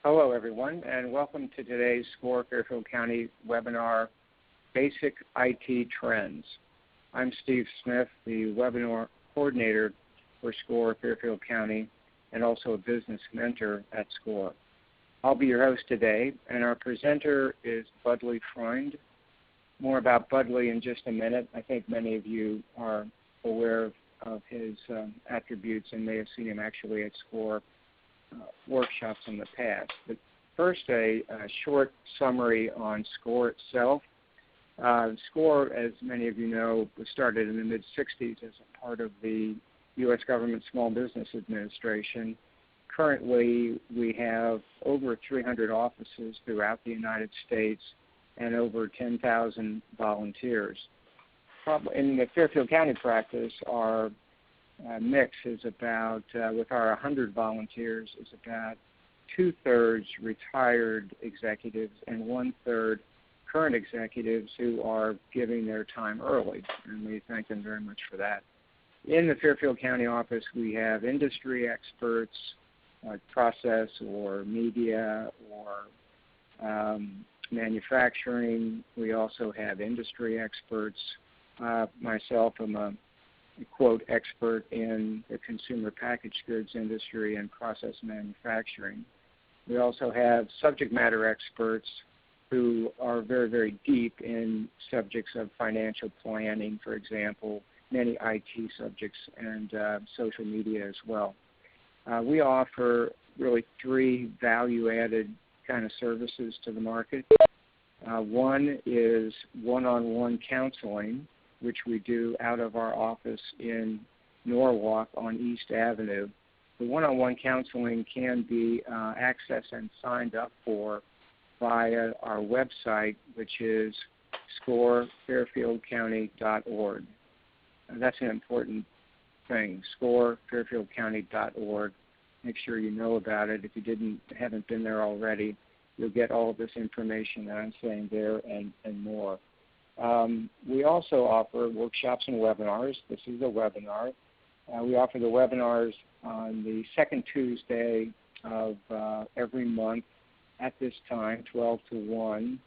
Hello, everyone, and welcome to today's SCORE Fairfield County webinar, Basic IT Trends. I'm Steve Smith, the webinar coordinator for SCORE Fairfield County and also a business mentor at SCORE. I'll be your host today, and our presenter is Budley Freund. More about Budley in just a minute. I think many of you are aware of his attributes and may have seen him actually at SCORE workshops in the past. But first, a short summary on SCORE itself. SCORE, as many of you know, was started in the mid-'60s as a part of the U.S. Government Small Business Administration. Currently, we have over 300 offices throughout the United States and over 10,000 volunteers. In the Fairfield County practice, our mix is about, with our 100 volunteers, is about 2/3 retired executives and 1/3 current executives who are giving their time early, and we thank them very much for that. In the Fairfield County office, we have industry experts, like process or media or manufacturing. We also have industry experts. Myself, I'm a quote expert in the consumer packaged goods industry and process manufacturing. We also have subject matter experts who are very, very deep in subjects of financial planning, for example, many IT subjects, and social media as well. We offer really 3 value-added kind of services to the market. One is one-on-one counseling, which we do out of our office in Norwalk on East Avenue. The one-on-one counseling can be accessed and signed up for via our website, which is scorefairfieldcounty.org. That's an important thing, scorefairfieldcounty.org. Make sure you know about it. If you haven't been there already, you'll get all of this information that I'm saying there and more. We also offer workshops and webinars. This is a webinar. We offer the webinars on the second Tuesday of every month at this time, 12 to 1.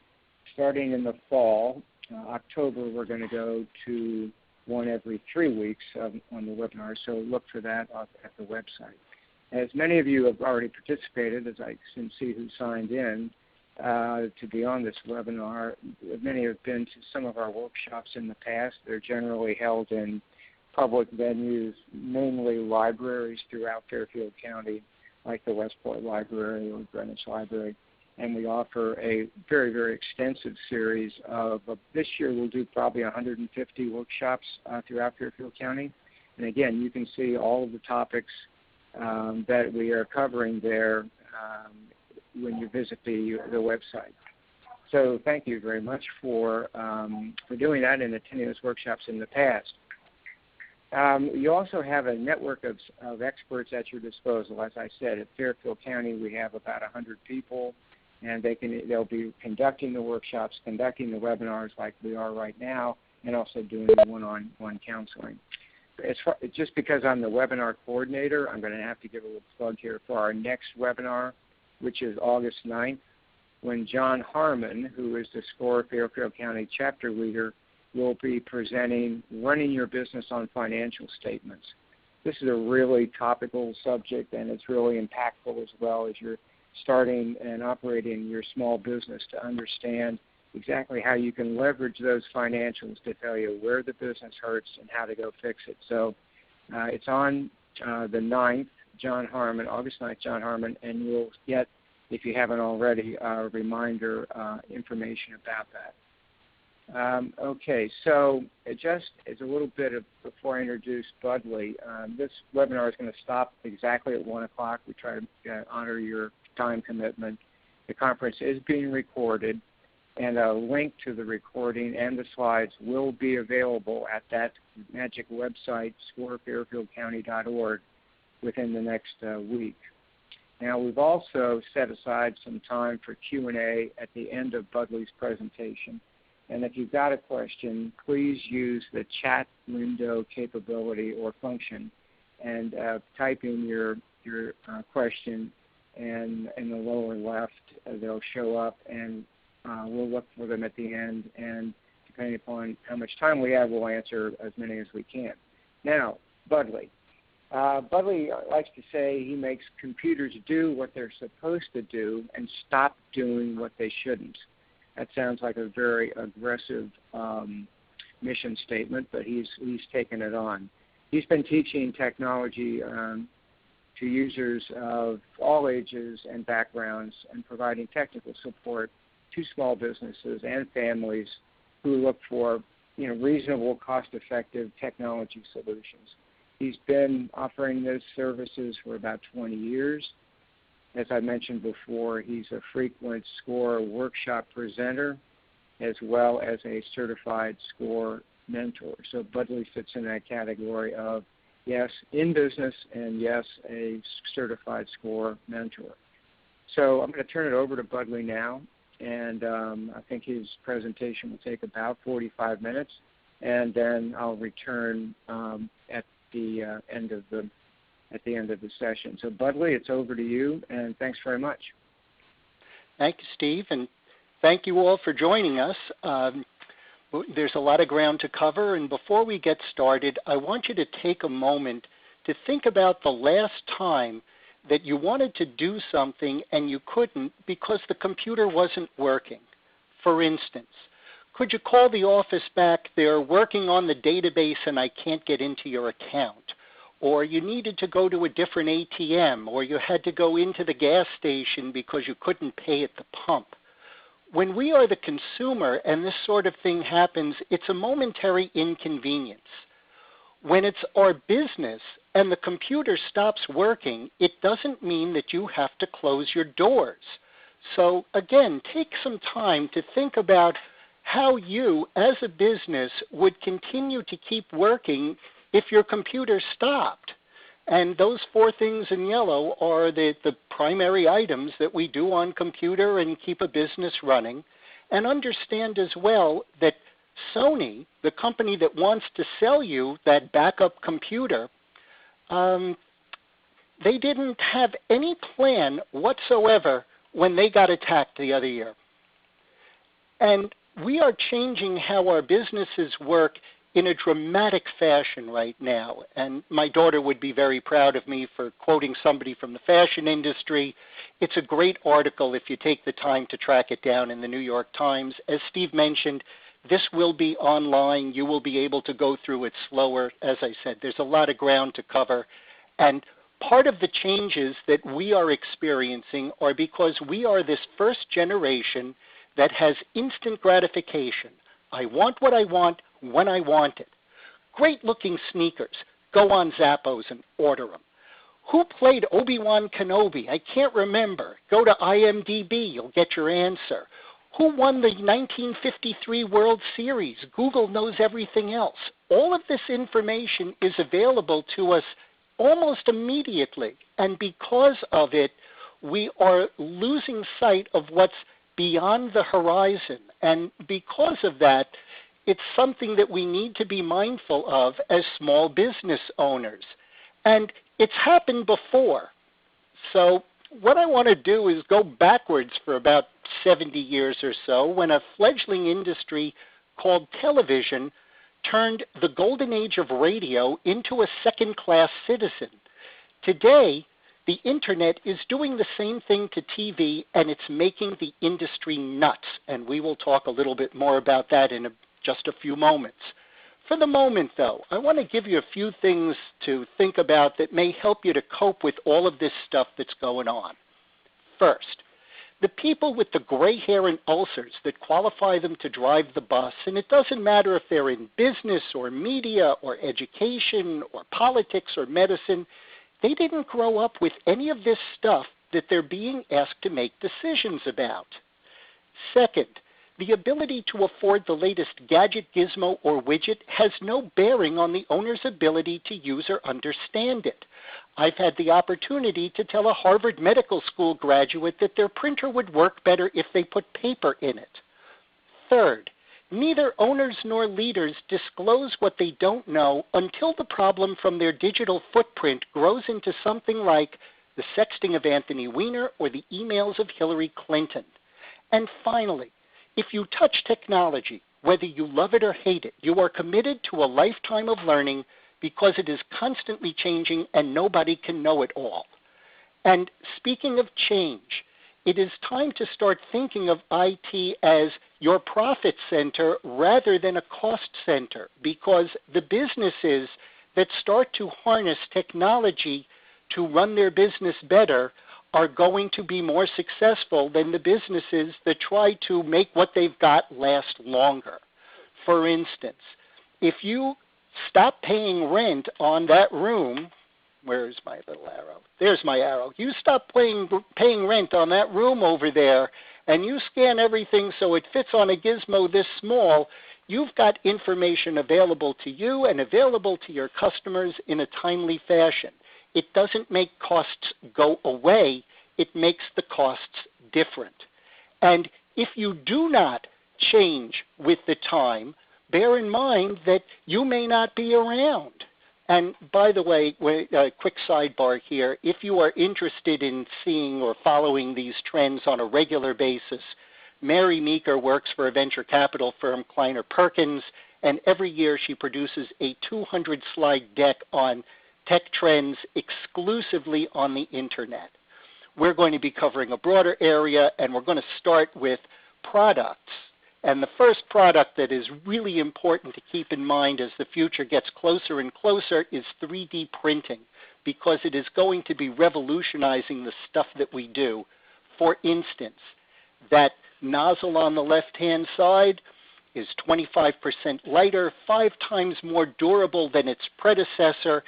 Starting in the fall, October, we're going to go to one every 3 weeks on the webinar, so look for that at the website. As many of you have already participated, as I can see who signed in to be on this webinar, many have been to some of our workshops in the past. They're generally held in public venues, mainly libraries throughout Fairfield County, like the Westport Library or Greenwich Library. And we offer a very, very extensive series of, this year we'll do probably 150 workshops throughout Fairfield County. And again, you can see all of the topics that we are covering there when you visit the website. So thank you very much for doing that and attending those workshops in the past. You also have a network of experts at your disposal. As I said, at Fairfield County, we have about 100 people, and they'll be conducting the workshops, conducting the webinars like we are right now, and also doing one-on-one counseling. Just because I'm the webinar coordinator, I'm going to have to give a little plug here for our next webinar, which is August 9th, when John Harmon, who is the SCORE Fairfield County chapter leader, will be presenting Running Your Business on Financial Statements. This is a really topical subject, and it's really impactful as well as you're starting and operating your small business to understand exactly how you can leverage those financials to tell you where the business hurts and how to go fix it. So it's on the 9th, August 9th, John Harmon, and you'll get, if you haven't already, a reminder information about that. Okay, so just as a little bit before I introduce Budley, this webinar is going to stop exactly at 1 o'clock. We try to honor your time commitment. The conference is being recorded, and a link to the recording and the slides will be available at that magic website, scorefairfieldcounty.org, within the next week. Now, we've also set aside some time for Q&A at the end of Budley's presentation. And if you've got a question, please use the chat window capability or function and type in your question, and in the lower left they'll show up, and we'll look for them at the end, and depending upon how much time we have, we'll answer as many as we can. Now, Budley. Budley likes to say he makes computers do what they're supposed to do and stop doing what they shouldn't. That sounds like a very aggressive mission statement, but he's taken it on. He's been teaching technology to users of all ages and backgrounds and providing technical support to small businesses and families who look for reasonable, cost-effective technology solutions. He's been offering those services for about 20 years. As I mentioned before, he's a frequent SCORE workshop presenter as well as a certified SCORE mentor. So Budley fits in that category of, yes, in business, and yes, a certified SCORE mentor. So I'm going to turn it over to Budley now, and I think his presentation will take about 45 minutes, and then I'll return at the end of the session. So Budley, it's over to you, and thanks very much. Thank you, Steve, and thank you all for joining us. There's a lot of ground to cover, and before we get started, I want you to take a moment to think about the last time that you wanted to do something and you couldn't because the computer wasn't working. For instance, could you call the office back? They're working on the database and I can't get into your account. Or you needed to go to a different ATM, or you had to go into the gas station because you couldn't pay at the pump. When we are the consumer and this sort of thing happens, it's a momentary inconvenience. When it's our business and the computer stops working, it doesn't mean that you have to close your doors. So again, take some time to think about how you as a business would continue to keep working if your computer stopped. And those four things in yellow are the primary items that we do on computer and keep a business running. And understand as well that Sony, the company that wants to sell you that backup computer, they didn't have any plan whatsoever when they got attacked the other year. And we are changing how our businesses work in a dramatic fashion right now. And my daughter would be very proud of me for quoting somebody from the fashion industry. It's a great article if you take the time to track it down in the New York Times. As Steve mentioned, this will be online. You will be able to go through it slower. As I said, there's a lot of ground to cover. And part of the changes that we are experiencing are because we are this first generation that has instant gratification. I want what I want when I want it. Great looking sneakers. Go on Zappos and order them. Who played Obi-Wan Kenobi? I can't remember. Go to IMDb. You'll get your answer. Who won the 1953 World Series? Google knows everything else. All of this information is available to us almost immediately. And because of it, we are losing sight of what's beyond the horizon. And because of that, it's something that we need to be mindful of as small business owners. And it's happened before. So what I want to do is go backwards for about 70 years or so when a fledgling industry called television turned the golden age of radio into a second-class citizen. Today, the internet is doing the same thing to TV, and it's making the industry nuts. And we will talk a little bit more about that in just a few moments. For the moment, though, I want to give you a few things to think about that may help you to cope with all of this stuff that's going on. First, the people with the gray hair and ulcers that qualify them to drive the bus, and it doesn't matter if they're in business or media or education or politics or medicine, they didn't grow up with any of this stuff that they're being asked to make decisions about. Second, the ability to afford the latest gadget, gizmo, or widget has no bearing on the owner's ability to use or understand it. I've had the opportunity to tell a Harvard Medical School graduate that their printer would work better if they put paper in it. Third, Neither owners nor leaders disclose what they don't know until the problem from their digital footprint grows into something like the sexting of Anthony Weiner or the emails of Hillary Clinton. And finally, if you touch technology, whether you love it or hate it, you are committed to a lifetime of learning because it is constantly changing and nobody can know it all. And speaking of change, it is time to start thinking of IT as your profit center rather than a cost center, because the businesses that start to harness technology to run their business better are going to be more successful than the businesses that try to make what they've got last longer. For instance, if you stop paying rent on that room, where's my little arrow? There's my arrow. You stop paying rent on that room over there, and you scan everything so it fits on a gizmo this small, you've got information available to you and available to your customers in a timely fashion. It doesn't make costs go away. It makes the costs different. And if you do not change with the time, bear in mind that you may not be around. And by the way, a quick sidebar here, if you are interested in seeing or following these trends on a regular basis, Mary Meeker works for a venture capital firm, Kleiner Perkins, and every year she produces a 200-slide deck on tech trends exclusively on the internet. We're going to be covering a broader area, and we're going to start with products. And the first product that is really important to keep in mind as the future gets closer and closer is 3D printing, because it is going to be revolutionizing the stuff that we do. For instance, that nozzle on the left-hand side is 25% lighter, 5 times more durable than its predecessor,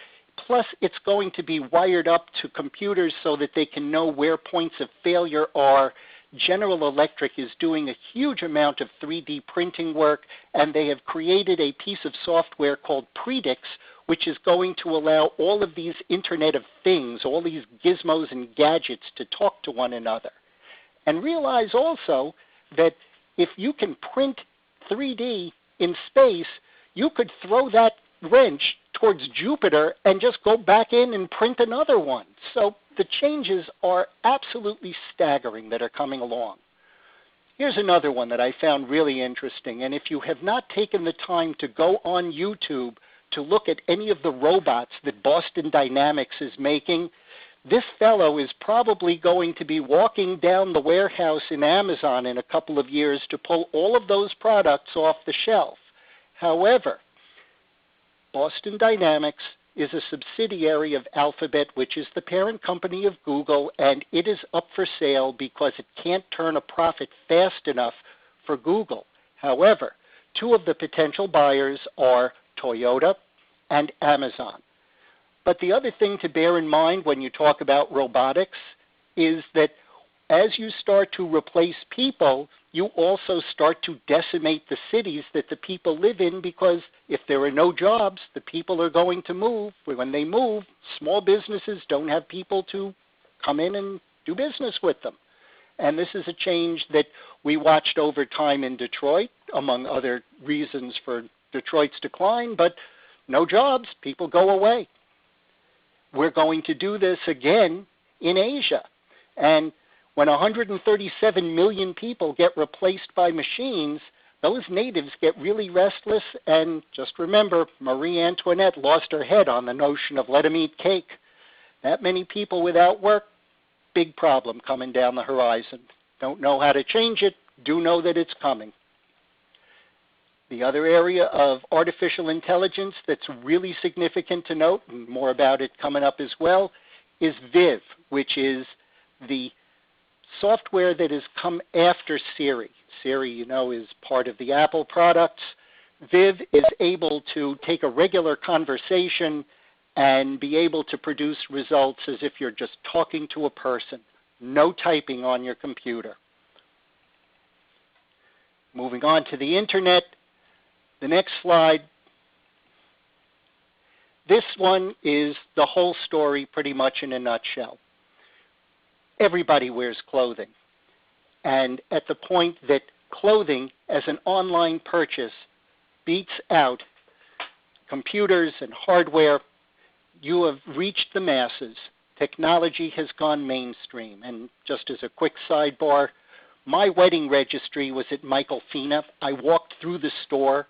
plus it's going to be wired up to computers so that they can know where points of failure are. General Electric is doing a huge amount of 3D printing work, and they have created a piece of software called Predix, which is going to allow all of these Internet of Things, all these gizmos and gadgets to talk to one another. And realize also that if you can print 3D in space, you could throw that wrench towards Jupiter and just go back in and print another one. So the changes are absolutely staggering that are coming along. Here's another one that I found really interesting, and if you have not taken the time to go on YouTube to look at any of the robots that Boston Dynamics is making, this fellow is probably going to be walking down the warehouse in Amazon in a couple of years to pull all of those products off the shelf. However, Boston Dynamics is a subsidiary of Alphabet, which is the parent company of Google, and it is up for sale because it can't turn a profit fast enough for Google. However, 2 of the potential buyers are Toyota and Amazon. But the other thing to bear in mind when you talk about robotics is that as you start to replace people, you also start to decimate the cities that the people live in, because if there are no jobs, the people are going to move. When they move, small businesses don't have people to come in and do business with them. And this is a change that we watched over time in Detroit, among other reasons for Detroit's decline, but no jobs, people go away. We're going to do this again in Asia. And when 137 million people get replaced by machines, those natives get really restless. And just remember, Marie Antoinette lost her head on the notion of let them eat cake. That many people without work, big problem coming down the horizon. Don't know how to change it, do know that it's coming. The other area of artificial intelligence that's really significant to note, and more about it coming up as well, is Viv, which is the software that has come after Siri. Siri, you know, is part of the Apple products. Viv is able to take a regular conversation and be able to produce results as if you're just talking to a person. No typing on your computer. Moving on to the internet, the next slide. This one is the whole story pretty much in a nutshell. Everybody wears clothing. And at the point that clothing as an online purchase beats out computers and hardware. You have reached the masses. Technology has gone mainstream. And just as a quick sidebar, my wedding registry was at Michael Fina. I walked through the store,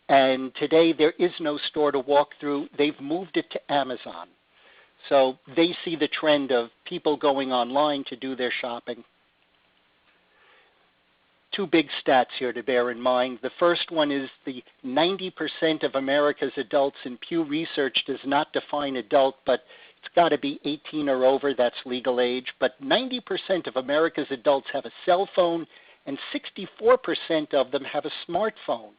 and today there is no store to walk through. They've moved it to Amazon. So they see the trend of people going online to do their shopping. Two big stats here to bear in mind. The first one is the 90% of America's adults, and Pew Research does not define adult, but it's got to be 18 or over, that's legal age. But 90% of America's adults have a cell phone, and 64% of them have a smartphone.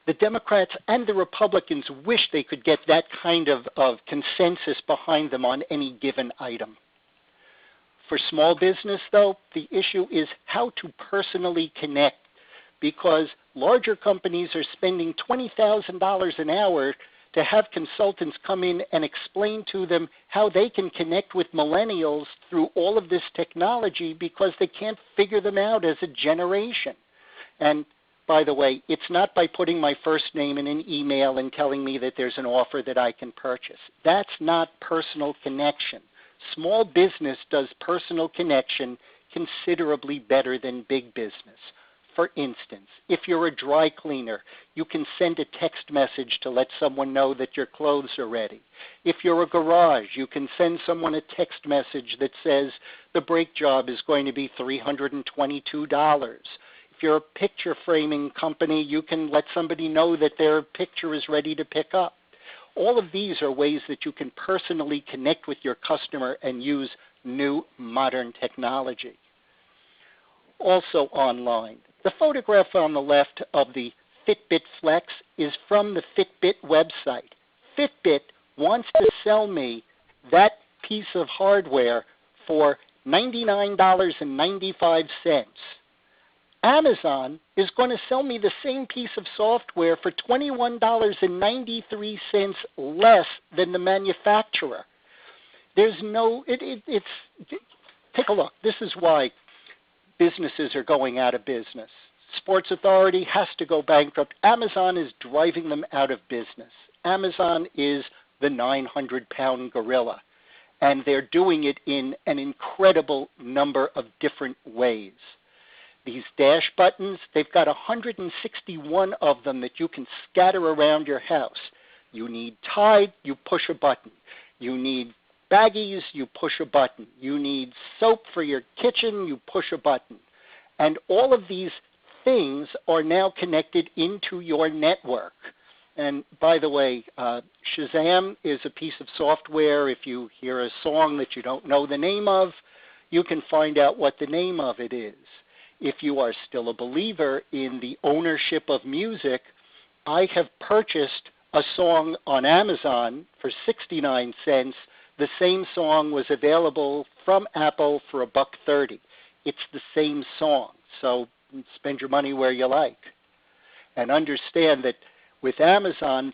The Democrats and the Republicans wish they could get that kind of consensus behind them on any given item. For small business, though, the issue is how to personally connect, because larger companies are spending $20,000 an hour to have consultants come in and explain to them how they can connect with millennials through all of this technology because they can't figure them out as a generation. And by the way, it's not by putting my first name in an email and telling me that there's an offer that I can purchase. That's not personal connection. Small business does personal connection considerably better than big business. For instance, if you're a dry cleaner, you can send a text message to let someone know that your clothes are ready. If you're a garage, you can send someone a text message that says the brake job is going to be $322. If you're a picture framing company, you can let somebody know that their picture is ready to pick up. All of these are ways that you can personally connect with your customer and use new modern technology. Also online, the photograph on the left of the Fitbit Flex is from the Fitbit website. Fitbit wants to sell me that piece of hardware for $99.95. Amazon is going to sell me the same piece of software for $21.93 less than the manufacturer. There's no, take a look. This is why businesses are going out of business. Sports Authority has to go bankrupt. Amazon is driving them out of business. Amazon is the 900-pound gorilla, and they're doing it in an incredible number of different ways. These dash buttons, they've got 161 of them that you can scatter around your house. You need Tide, you push a button. You need baggies, you push a button. You need soap for your kitchen, you push a button. And all of these things are now connected into your network. And by the way, Shazam is a piece of software. If you hear a song that you don't know the name of, you can find out what the name of it is. If you are still a believer in the ownership of music, I have purchased a song on Amazon for 69 cents. The same song was available from Apple for $1.30. It's the same song, so spend your money where you like. And understand that with Amazon,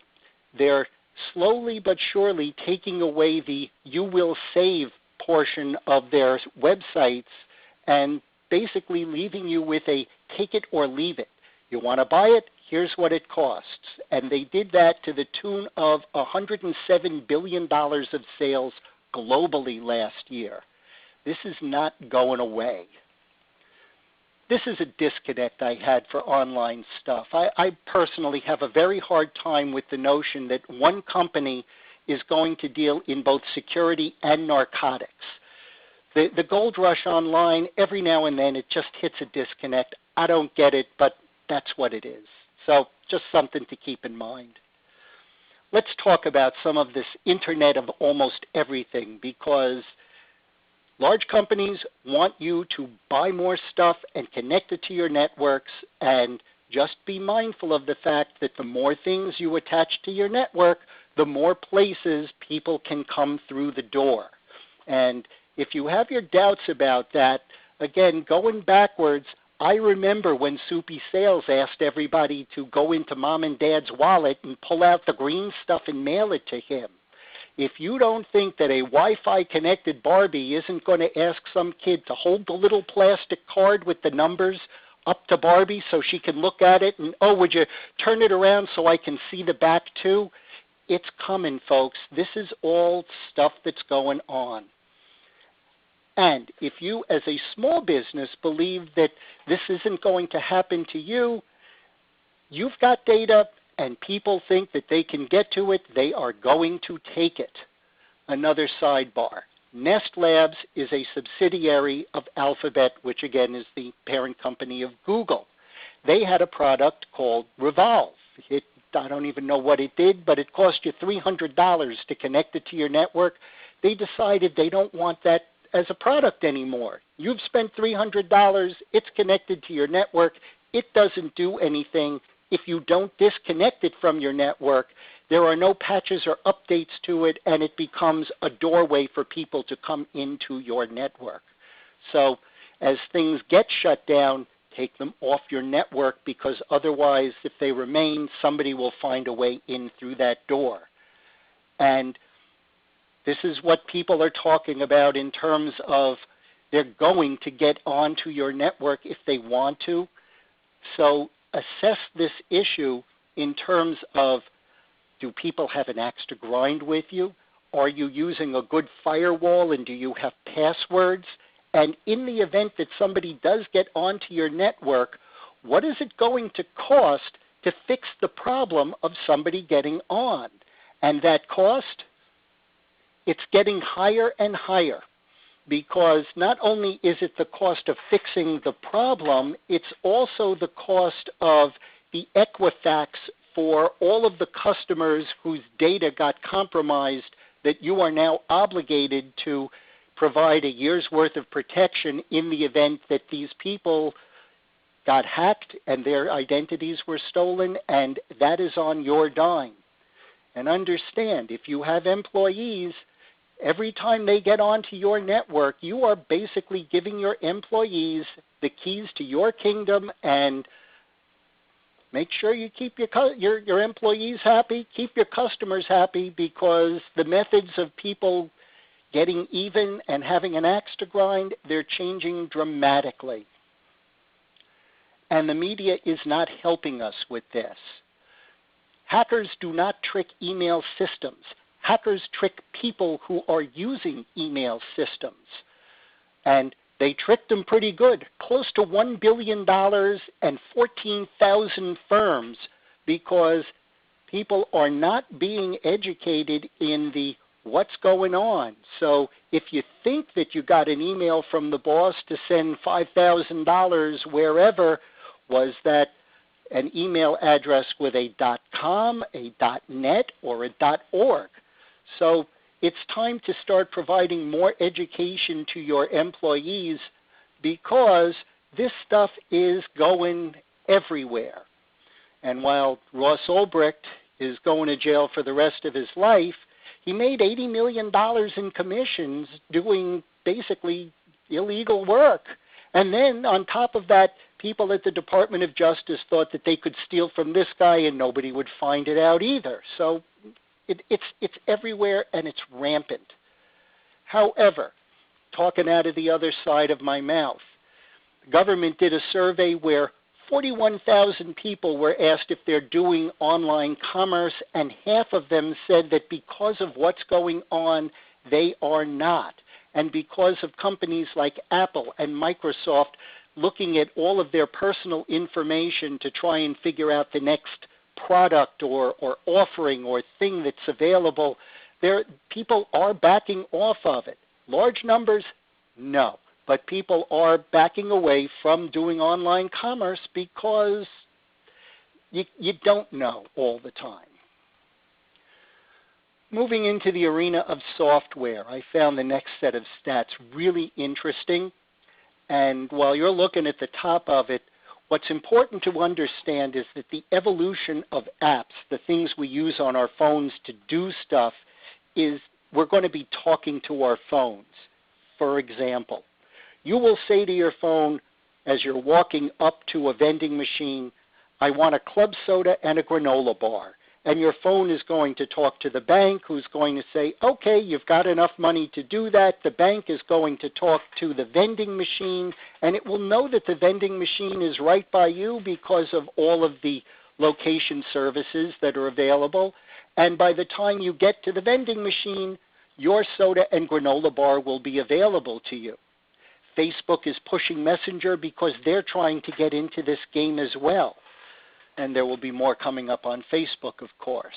they're slowly but surely taking away the you will save portion of their websites and basically leaving you with a take it or leave it. You want to buy it? Here's what it costs. And they did that to the tune of $107 billion of sales globally last year. This is not going away. This is a disconnect I had for online stuff. I personally have a very hard time with the notion that one company is going to deal in both security and narcotics. The gold rush online, every now and then it just hits a disconnect. I don't get it, but that's what it is. So just something to keep in mind. Let's talk about some of this Internet of almost everything, because large companies want you to buy more stuff and connect it to your networks, and just be mindful of the fact that the more things you attach to your network, the more places people can come through the door. And if you have your doubts about that, again, going backwards, I remember when Soupy Sales asked everybody to go into mom and dad's wallet and pull out the green stuff and mail it to him. If you don't think that a Wi-Fi connected Barbie isn't going to ask some kid to hold the little plastic card with the numbers, up to Barbie so she can look at it and, oh, would you turn it around so I can see the back too? It's coming, folks. This is all stuff that's going on. And if you as a small business believe that this isn't going to happen to you, you've got data and people think that they can get to it, they are going to take it. Another sidebar. Nest Labs is a subsidiary of Alphabet, which again is the parent company of Google. They had a product called Revolve. I don't even know what it did, but it cost you $300 to connect it to your network. They decided they don't want that as a product anymore. You've spent $300, it's connected to your network, it doesn't do anything. If you don't disconnect it from your network, there are no patches or updates to it, and it becomes a doorway for people to come into your network. So as things get shut down, take them off your network, because otherwise, if they remain, somebody will find a way in through that door. And this is what people are talking about in terms of they're going to get onto your network if they want to. So assess this issue in terms of, do people have an axe to grind with you? Are you using a good firewall, and do you have passwords? And in the event that somebody does get onto your network, what is it going to cost to fix the problem of somebody getting on? And that cost, it's getting higher and higher, because not only is it the cost of fixing the problem, it's also the cost of the Equifax for all of the customers whose data got compromised, that you are now obligated to provide a year's worth of protection in the event that these people got hacked and their identities were stolen, and that is on your dime. And understand, if you have employees, every time they get onto your network, you are basically giving your employees the keys to your kingdom, and make sure you keep your employees happy, keep your customers happy, because the methods of people getting even and having an axe to grind, they're changing dramatically. And the media is not helping us with this. Hackers do not trick email systems. Hackers trick people who are using email systems. And they tricked them pretty good, close to $1 billion and 14,000 firms, because people are not being educated in the what's going on. So if you think that you got an email from the boss to send $5,000 wherever, was that an email address with a .com, a .net, or a .org? So it's time to start providing more education to your employees, because this stuff is going everywhere. And while Ross Ulbricht is going to jail for the rest of his life, he made $80 million in commissions doing basically illegal work. And then on top of that, people at the Department of Justice thought that they could steal from this guy and nobody would find it out either. So it's everywhere, and it's rampant. However, talking out of the other side of my mouth, the government did a survey where 41,000 people were asked if they're doing online commerce, and half of them said that because of what's going on, they are not. And because of companies like Apple and Microsoft looking at all of their personal information to try and figure out the next product or offering or thing that's available, people are backing off of it. Large numbers, no. But people are backing away from doing online commerce because you don't know all the time. Moving into the arena of software, I found the next set of stats really interesting. And while you're looking at the top of it, what's important to understand is that the evolution of apps, the things we use on our phones to do stuff, is we're going to be talking to our phones. For example, you will say to your phone as you're walking up to a vending machine, I want a club soda and a granola bar. and your phone is going to talk to the bank, who's going to say, okay, you've got enough money to do that. The bank is going to talk to the vending machine, and it will know that the vending machine is right by you because of all of the location services that are available. And by the time you get to the vending machine, your soda and granola bar will be available to you. Facebook is pushing Messenger because they're trying to get into this game as well. And there will be more coming up on Facebook, of course.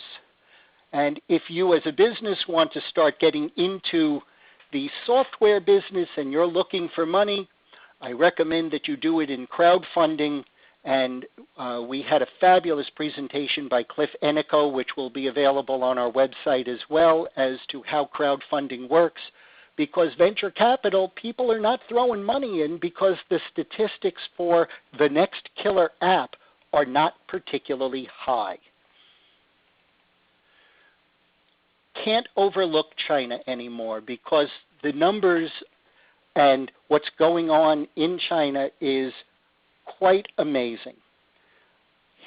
And if you as a business want to start getting into the software business and you're looking for money, I recommend that you do it in crowdfunding. And we had a fabulous presentation by Cliff Enico, which will be available on our website as well, as to how crowdfunding works. Because venture capital, people are not throwing money in because the statistics for the next killer app are not particularly high. Can't overlook China anymore because the numbers and what's going on in China is quite amazing.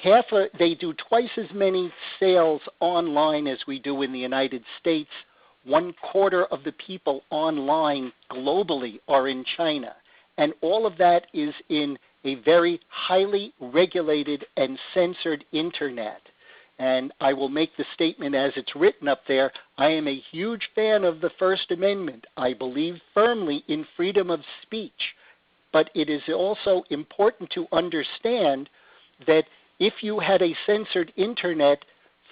They do twice as many sales online as we do in the United States. 1/4 of the people online globally are in China. And all of that is in a very highly regulated and censored internet. And I will make the statement as it's written up there. I am a huge fan of the First Amendment. I believe firmly in freedom of speech. But it is also important to understand that if you had a censored internet,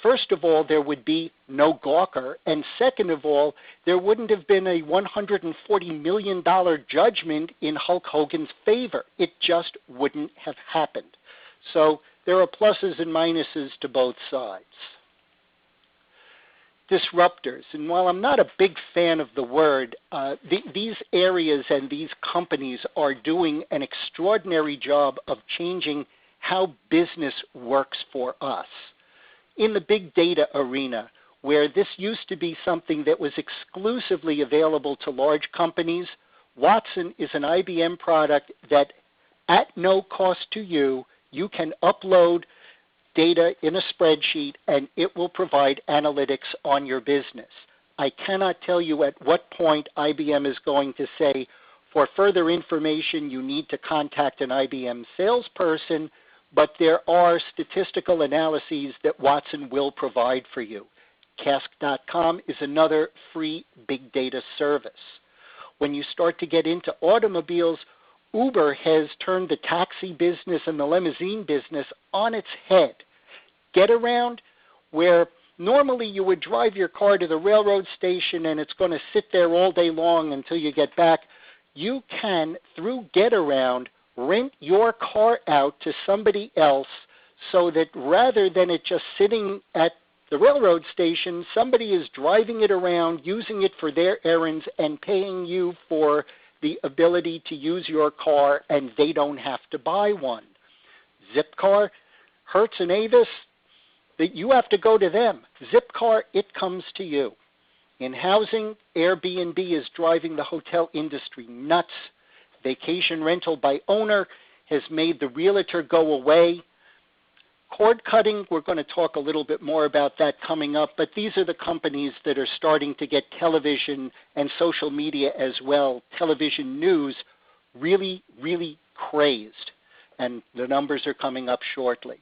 first of all, there would be no Gawker, and second of all, there wouldn't have been a $140 million judgment in Hulk Hogan's favor. It just wouldn't have happened. So there are pluses and minuses to both sides. Disruptors, and while I'm not a big fan of the word, these areas and these companies are doing an extraordinary job of changing how business works for us. In the big data arena, where this used to be something that was exclusively available to large companies, Watson is an IBM product that at no cost to you, you can upload data in a spreadsheet and it will provide analytics on your business. I cannot tell you at what point IBM is going to say, for further information, you need to contact an IBM salesperson, but there are statistical analyses that Watson will provide for you. Cask.com is another free big data service. When you start to get into automobiles, Uber has turned the taxi business and the limousine business on its head. Get around, where normally you would drive your car to the railroad station and it's going to sit there all day long until you get back. You can, through Get Around, rent your car out to somebody else so that rather than it just sitting at the railroad station, somebody is driving it around, using it for their errands, and paying you for the ability to use your car, and they don't have to buy one. Zipcar, Hertz and Avis, that you have to go to them. Zipcar, it comes to you. In housing, Airbnb is driving the hotel industry nuts. Vacation rental by owner has made the realtor go away. Cord cutting, we're going to talk a little bit more about that coming up, but these are the companies that are starting to get television and social media as well, television news, really, really crazed. And the numbers are coming up shortly.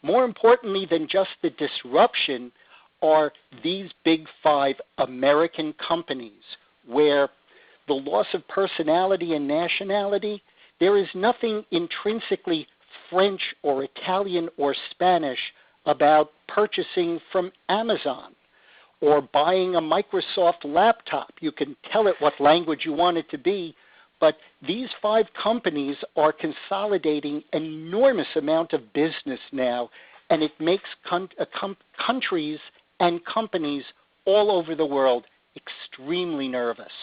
More importantly than just the disruption are these big 5 American companies where the loss of personality and nationality, there is nothing intrinsically French or Italian or Spanish about purchasing from Amazon or buying a Microsoft laptop. You can tell it what language you want it to be, but these 5 companies are consolidating an enormous amount of business now, and it makes countries and companies all over the world extremely nervous.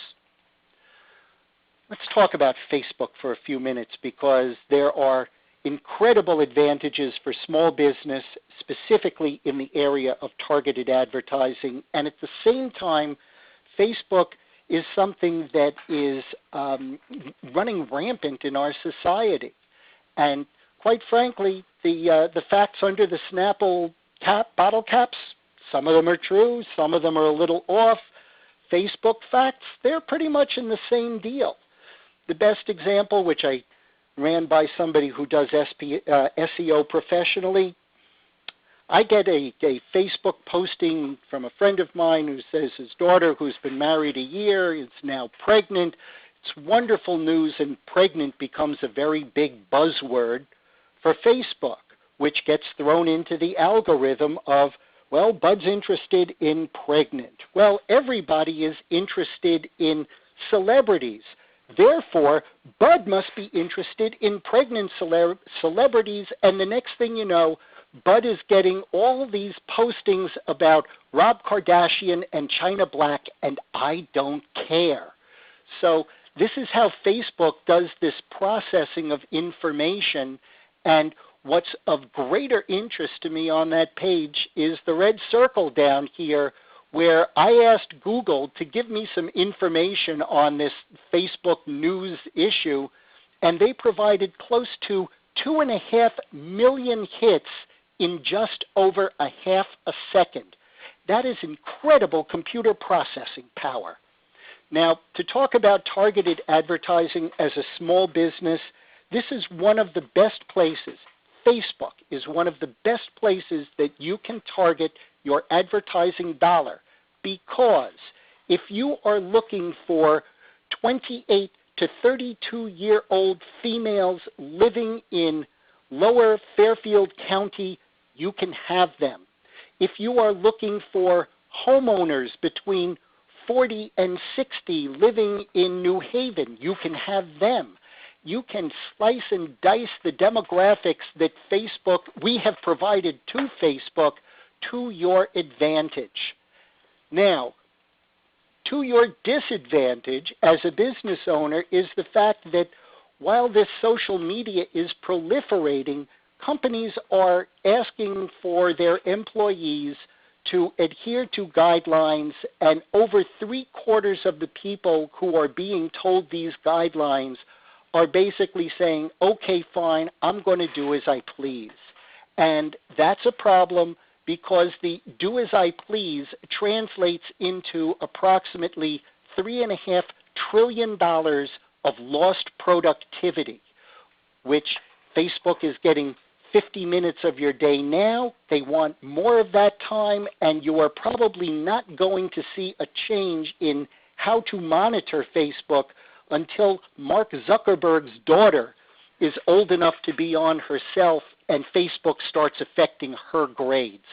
Let's talk about Facebook for a few minutes because there are incredible advantages for small business, specifically in the area of targeted advertising. And at the same time, Facebook is something that is running rampant in our society. And quite frankly, the facts under the Snapple bottle caps. Some of them are true, some of them are a little off. Facebook facts, they're pretty much in the same deal. The best example, which I ran by somebody who does SEO professionally, I get a Facebook posting from a friend of mine who says his daughter, who's been married a year, is now pregnant. It's wonderful news, and pregnant becomes a very big buzzword for Facebook, which gets thrown into the algorithm of, well, Bud's interested in pregnant. Well, everybody is interested in celebrities. Therefore, Bud must be interested in pregnant celebrities, and the next thing you know, Bud is getting all of these postings about Rob Kardashian and China Black, and I don't care. So this is how Facebook does this processing of information, and what's of greater interest to me on that page is the red circle down here where I asked Google to give me some information on this Facebook news issue, and they provided close to 2.5 million hits in just over a half a second. That is incredible computer processing power. Now, to talk about targeted advertising as a small business, this is one of the best places. Facebook is one of the best places that you can target your advertising dollar, because if you are looking for 28 to 32-year-old females living in Lower Fairfield County, you can have them. If you are looking for homeowners between 40 and 60 living in New Haven, you can have them. You can slice and dice the demographics that we have provided to Facebook to your advantage. Now, to your disadvantage as a business owner is the fact that while this social media is proliferating, companies are asking for their employees to adhere to guidelines, and over 3/4 of the people who are being told these guidelines are basically saying, okay, fine, I'm going to do as I please. And that's a problem because the do as I please translates into approximately $3.5 trillion of lost productivity, which Facebook is getting 50 minutes of your day now. They want more of that time, and you are probably not going to see a change in how to monitor Facebook until Mark Zuckerberg's daughter is old enough to be on herself and Facebook starts affecting her grades.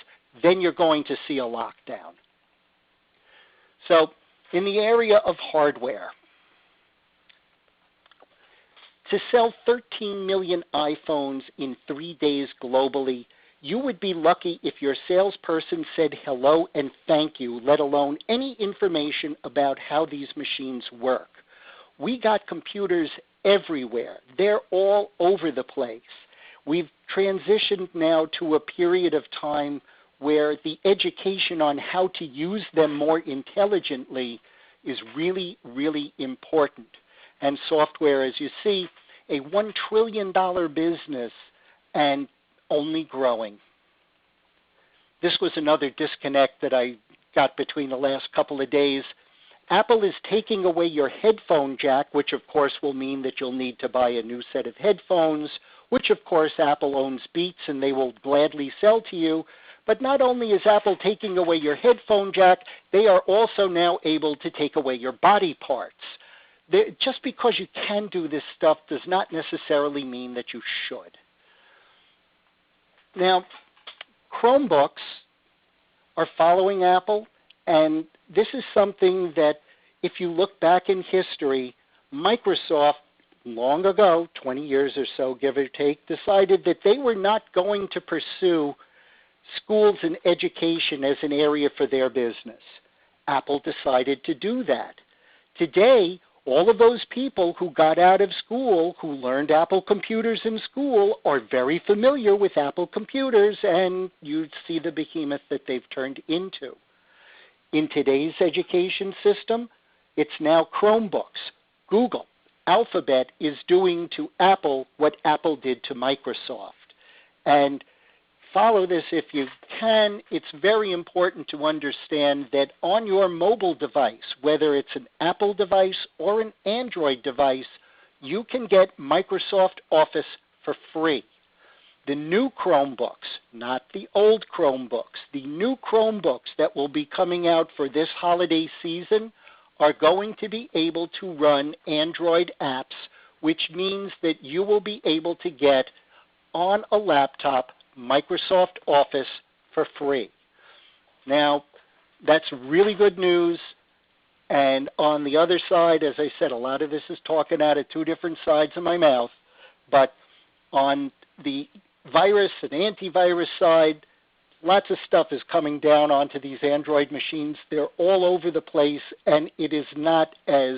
Then you're going to see a lockdown. So in the area of hardware, to sell 13 million iPhones in 3 days globally, you would be lucky if your salesperson said hello and thank you, let alone any information about how these machines work. We got computers everywhere. They're all over the place. We've transitioned now to a period of time where the education on how to use them more intelligently is really, really important. And software, as you see, a $1 trillion business and only growing. This was another disconnect that I got between the last couple of days. Apple is taking away your headphone jack, which of course will mean that you'll need to buy a new set of headphones, which of course Apple owns Beats and they will gladly sell to you. But not only is Apple taking away your headphone jack, they are also now able to take away your body parts. Just because you can do this stuff does not necessarily mean that you should. Now, Chromebooks are following Apple, and this is something that if you look back in history, Microsoft long ago, 20 years or so, give or take, decided that they were not going to pursue schools and education as an area for their business. Apple decided to do that. Today, all of those people who got out of school, who learned Apple computers in school, are very familiar with Apple computers, and you see the behemoth that they've turned into. In today's education system, it's now Chromebooks. Google, Alphabet is doing to Apple what Apple did to Microsoft. And follow this if you can. It's very important to understand that on your mobile device, whether it's an Apple device or an Android device, you can get Microsoft Office for free. The new Chromebooks, not the old Chromebooks, the new Chromebooks that will be coming out for this holiday season are going to be able to run Android apps, which means that you will be able to get on a laptop Microsoft Office for free. Now, that's really good news. And on the other side, as I said, a lot of this is talking out of two different sides of my mouth. But on the virus and antivirus side, lots of stuff is coming down onto these Android machines. They're all over the place, and it is not as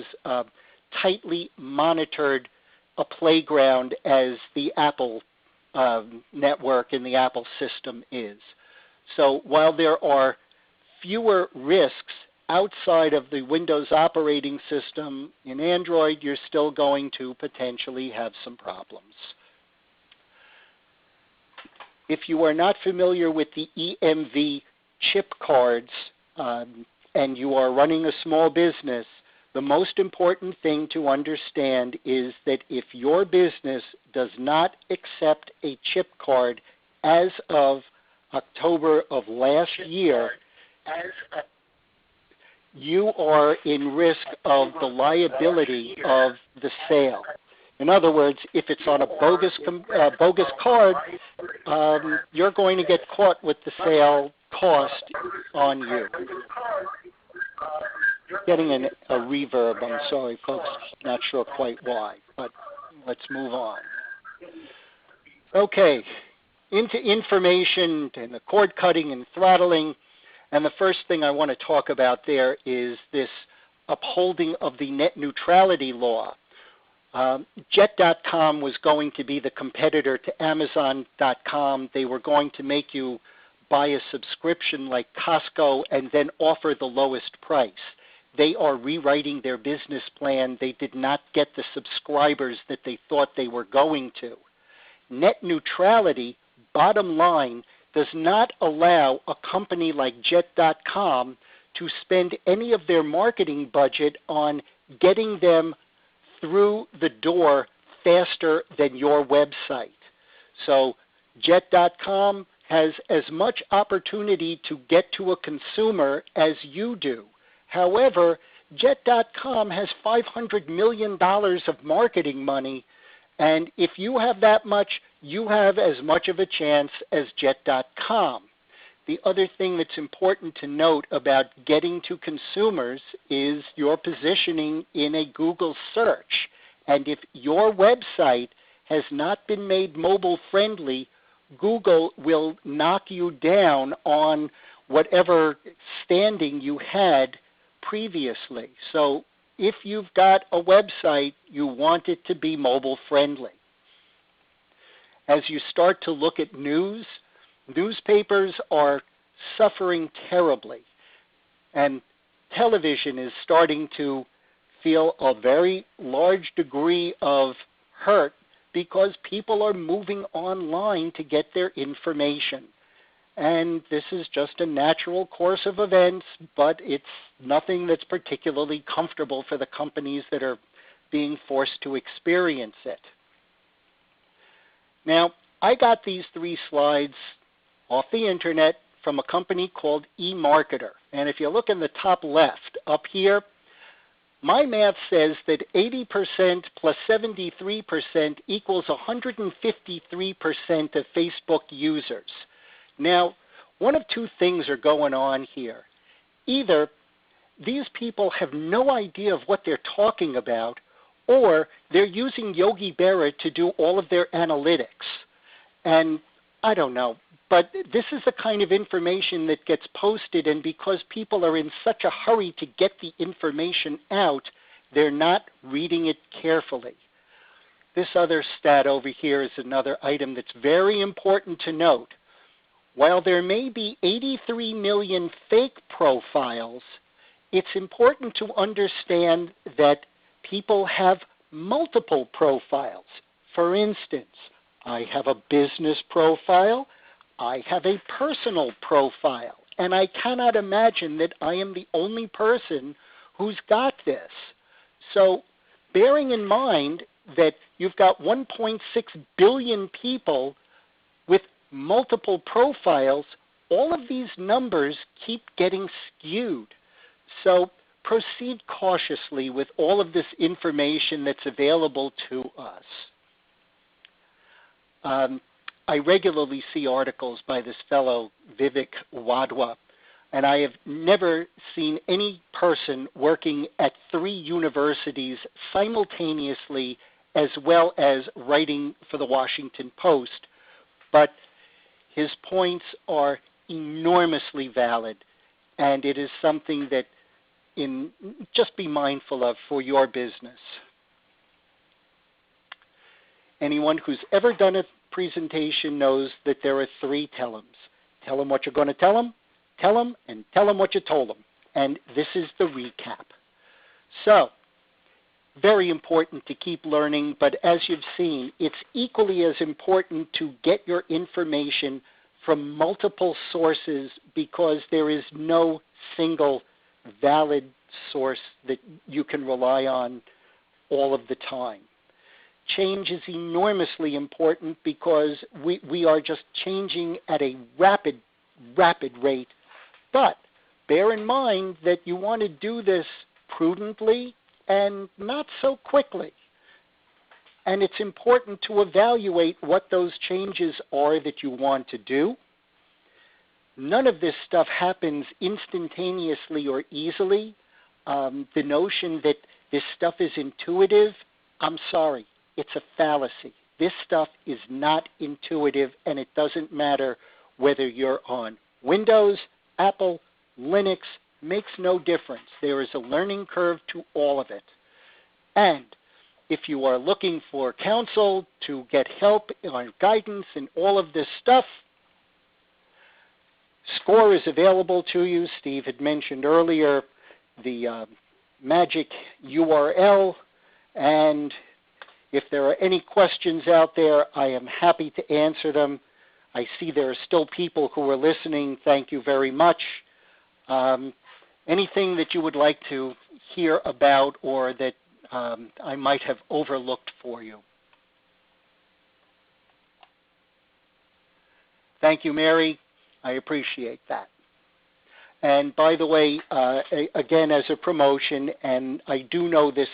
tightly monitored a playground as the Apple network and the Apple system is. So while there are fewer risks outside of the Windows operating system in Android, you're still going to potentially have some problems. If you are not familiar with the EMV chip cards and you are running a small business, the most important thing to understand is that if your business does not accept a chip card as of October of last year, you are in risk of the liability of the sale. In other words, if it's on a bogus card, you're going to get caught with the sale cost on you. Getting a reverb, I'm sorry, folks, not sure quite why, but let's move on. Okay, into information and the cord cutting and throttling, and the first thing I want to talk about there is this upholding of the net neutrality law. Jet.com was going to be the competitor to Amazon.com. They were going to make you buy a subscription like Costco and then offer the lowest price. They are rewriting their business plan. They did not get the subscribers that they thought they were going to. Net neutrality, bottom line, does not allow a company like Jet.com to spend any of their marketing budget on getting them through the door faster than your website. So Jet.com has as much opportunity to get to a consumer as you do. However, Jet.com has $500 million of marketing money, and if you have that much, you have as much of a chance as Jet.com. The other thing that's important to note about getting to consumers is your positioning in a Google search. And if your website has not been made mobile friendly, Google will knock you down on whatever standing you had previously. So if you've got a website, you want it to be mobile friendly. As you start to look at news, newspapers are suffering terribly, and television is starting to feel a very large degree of hurt because people are moving online to get their information. And this is just a natural course of events, but it's nothing that's particularly comfortable for the companies that are being forced to experience it. Now, I got these 3 slides off the internet from a company called eMarketer. And if you look in the top left up here, my math says that 80% plus 73% equals 153% of Facebook users. Now, one of 2 things are going on here. Either these people have no idea of what they're talking about, or they're using Yogi Berra to do all of their analytics. And I don't know, but this is the kind of information that gets posted, and because people are in such a hurry to get the information out, they're not reading it carefully. This other stat over here is another item that's very important to note. While there may be 83 million fake profiles, it's important to understand that people have multiple profiles. For instance, I have a business profile, I have a personal profile, and I cannot imagine that I am the only person who's got this. So bearing in mind that you've got 1.6 billion people with multiple profiles, all of these numbers keep getting skewed. So proceed cautiously with all of this information that's available to us. I regularly see articles by this fellow Vivek Wadhwa, and I have never seen any person working at 3 universities simultaneously as well as writing for the Washington Post. But his points are enormously valid, and it is something that just be mindful of for your business. Anyone who's ever done a presentation knows that there are 3 tell-ems. Tell them what you're going to tell them, and tell them what you told them. And this is the recap. So, very important to keep learning, but as you've seen, it's equally as important to get your information from multiple sources because there is no single valid source that you can rely on all of the time. Change is enormously important because we are just changing at a rapid rate. But bear in mind that you want to do this prudently and not so quickly. And it's important to evaluate what those changes are that you want to do. None of this stuff happens instantaneously or easily. The notion that this stuff is intuitive, I'm sorry, it's a fallacy. This stuff is not intuitive, and it doesn't matter whether you're on Windows, Apple, Linux, makes no difference. There is a learning curve to all of it. And if you are looking for counsel to get help or guidance and all of this stuff, SCORE is available to you. Steve had mentioned earlier the magic URL, and if there are any questions out there, I am happy to answer them. I see there are still people who are listening. Thank you very much. Anything that you would like to hear about or that I might have overlooked for you? Thank you, Mary. I appreciate that. And by the way, again, as a promotion, and I do know this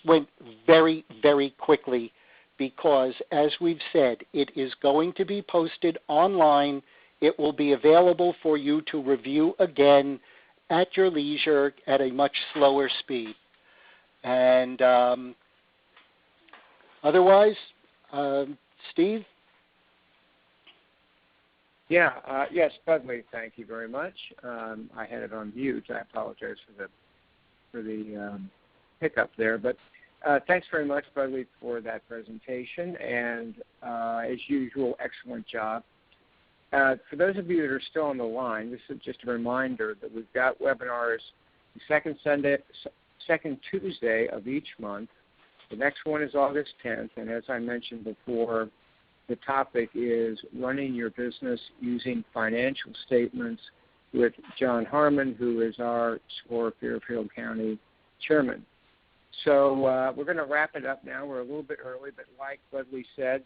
went very, very quickly because, as we've said, it is going to be posted online. It will be available for you to review again at your leisure at a much slower speed. And otherwise, Steve? Yes, Budley, thank you very much. I had it on mute. I apologize for the hiccup there. But thanks very much, Budley, for that presentation. And as usual, excellent job. For those of you that are still on the line, this is just a reminder that we've got webinars the second Tuesday of each month. The next one is August 10th, and as I mentioned before, the topic is running your business using financial statements with John Harmon, who is our SCORE Fairfield County chairman. So we're going to wrap it up now. We're a little bit early, but like Budley said,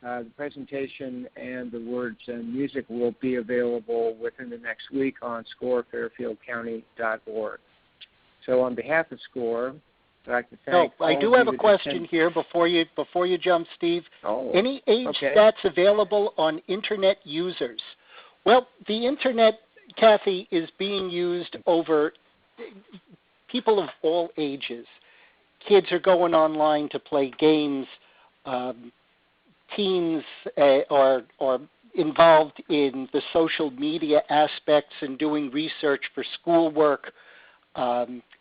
the presentation and the words and music will be available within the next week on scorefairfieldcounty.org. So on behalf of SCORE, I'd like to thank I do have a question here before you jump, Steve. Any age stats available on Internet users? Well, the Internet, Kathy, is being used over people of all ages. Kids are going online to play games. Teens are involved in the social media aspects and doing research for schoolwork.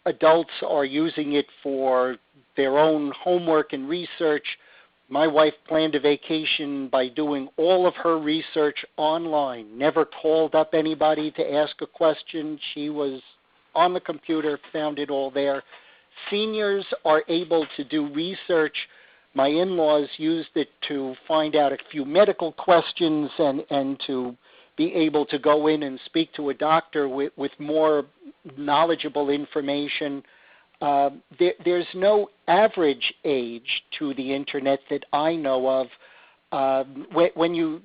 Adults are using it for their own homework and research. My wife planned a vacation by doing all of her research online, never called up anybody to ask a question. She was on the computer, found it all there. Seniors are able to do research. My in-laws used it to find out a few medical questions and to be able to go in and speak to a doctor with more knowledgeable information. There's no average age to the Internet that I know of. When you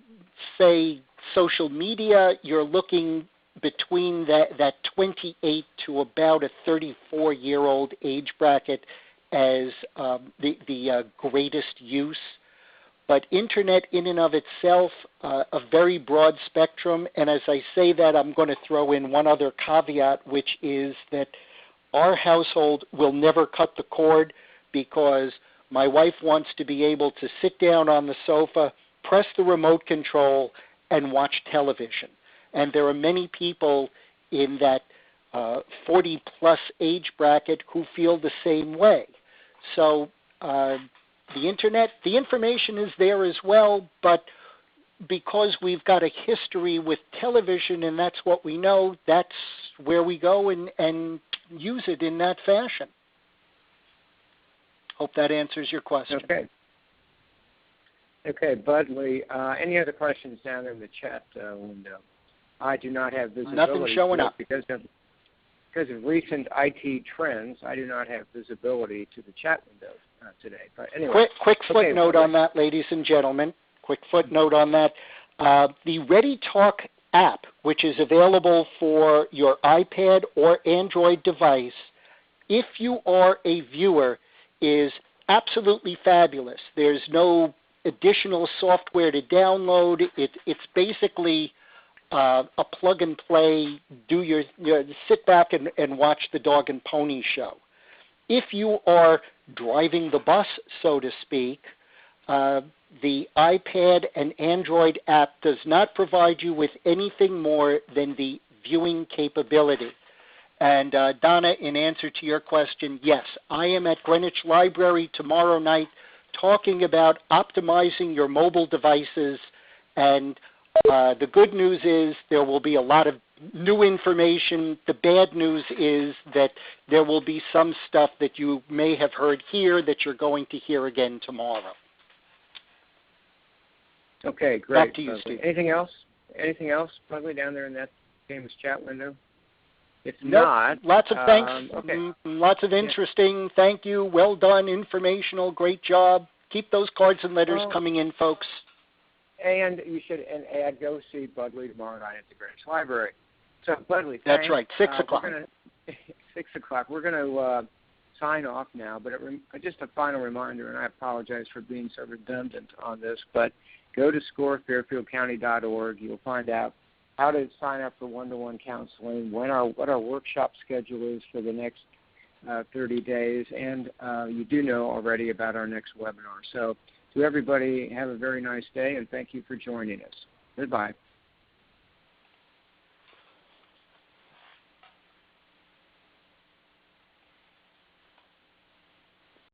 say social media, you're looking between that 28 to about a 34-year-old age bracket as the greatest use. But Internet in and of itself, a very broad spectrum. And as I say that, I'm going to throw in one other caveat, which is that our household will never cut the cord, because my wife wants to be able to sit down on the sofa, press the remote control, and watch television. And there are many people in that 40-plus age bracket who feel the same way. So the Internet, the information is there as well, but because we've got a history with television and that's what we know, that's where we go and use it in that fashion. Hope that answers your question. Okay. Okay, Budley, any other questions down there in the chat window? I do not have visibility. Nothing showing up. Because of recent IT trends, I do not have visibility to the chat window today. But anyway. Quick footnote on that, ladies and gentlemen. Quick footnote on that. The ReadyTalk app, which is available for your iPad or Android device, if you are a viewer, is absolutely fabulous. There's no additional software to download. It's basically a plug and play. Sit back and watch the dog and pony show. If you are driving the bus, so to speak, the iPad and Android app does not provide you with anything more than the viewing capability. And Donna, in answer to your question, yes, I am at Greenwich Library tomorrow night talking about optimizing your mobile devices. And the good news is there will be a lot of new information. The bad news is that there will be some stuff that you may have heard here that you're going to hear again tomorrow. Okay, great. Back to you, Steve. Anything else? Anything else, probably down there in that famous chat window? If nope. not, lots of thanks. Okay. Lots of interesting. Thank you. Well done. Informational. Great job. Keep those cards and letters coming in, folks. And you should add. Go see Budley tomorrow night at the Greenwich Library. So Budley, thanks. That's right. 6 o'clock. 6 o'clock. We're going to sign off now. But just a final reminder, and I apologize for being so redundant on this, but go to scorefairfieldcounty.org. You'll find out how to sign up for one-to-one counseling, what our workshop schedule is for the next 30 days, and you do know already about our next webinar. So to everybody, have a very nice day, and thank you for joining us. Goodbye.